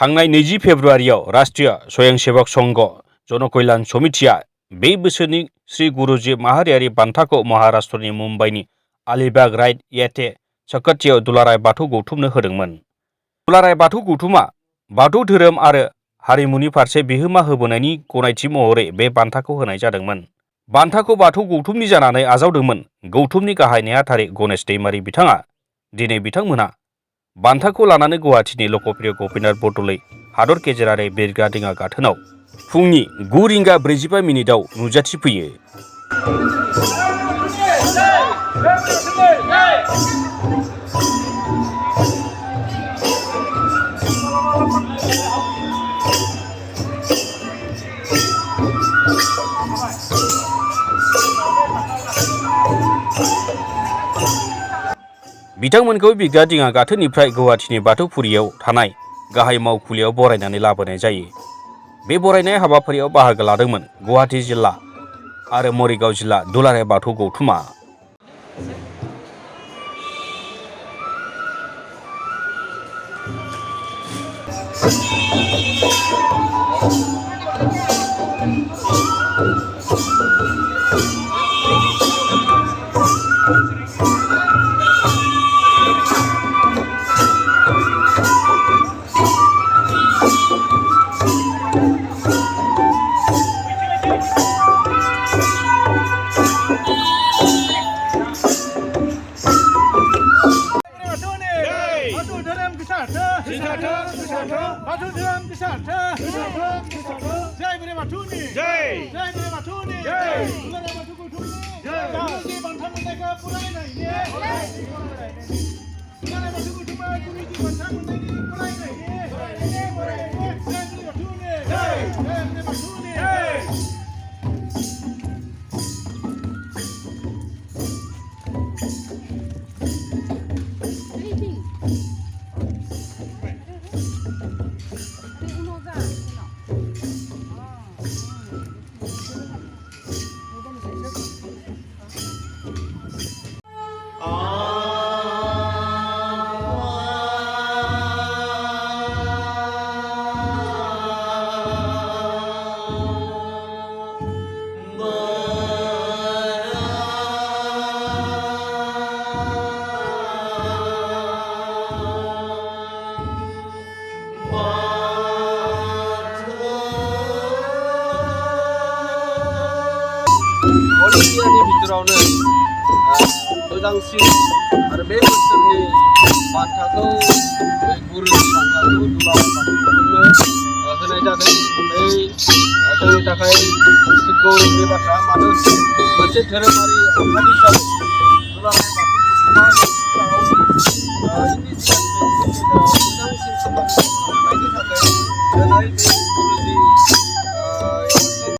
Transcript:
थांनाय 20 फेब्रुआरियाव राष्ट्रीय स्वयंसेवक संघ जनकल्याण समितिया बे बोसोरनि श्री गुरुजी माहारियारि बान्थाखौ महाराष्ट्रनि मुम्बाइनि अलिबाग राइट येथे साखाथियाव दुलाराय बाथौ गौथुमनो होदोंमोन। दुलाराय बाथौ गौथुमा बाथौ धोरोम आरो हारिमुनि फारसे बिहोमा होबोनायनि गनायथि महरै बे बान्थाखौ होनाय जादोंमोन। बान्थाखौ बाथौ गौथुमनि जानानै आजावदोंमोन गौथुमनि गाहाय नेहाथारि गणेश दैमारी बिथाङा। दिनै बिथांमोनहा बान्थाखौ लानानै गुवाहाटीनि लकप्रिय गपिनाथ बरदलै हादर गेजेरारि बिरग्रा दिङा गाथोनाव फुंनि 9:45 नुजाथिफैयो। बिथांमोनखौ बिरग्रा दिङा गाथोननिफ्राय गुवाहाटीनि बाथौफुरियाव थानाय गाहाय मावखुलियाव बरायनानै लाबोनाय जायो। बे बरायनाय हाबाफारियाव बाहागो लादोंमोन गुवाहाटी जिल्ला आरो मरिगाव जिल्ला दुलाराय बाथौ गौथुमा। अलिम्पियानि भितरावनो मोजांसिन आरो बे बोसोरनि बान्थाखौ गुरुनि बान्थाखौ दुलाराय बाथौ गौथुमनो होनाय जादों। जोंनि थाखाय गौरबनि बाथ्रा, मानो मोनसे धोरोमारि आफाद हिसाबै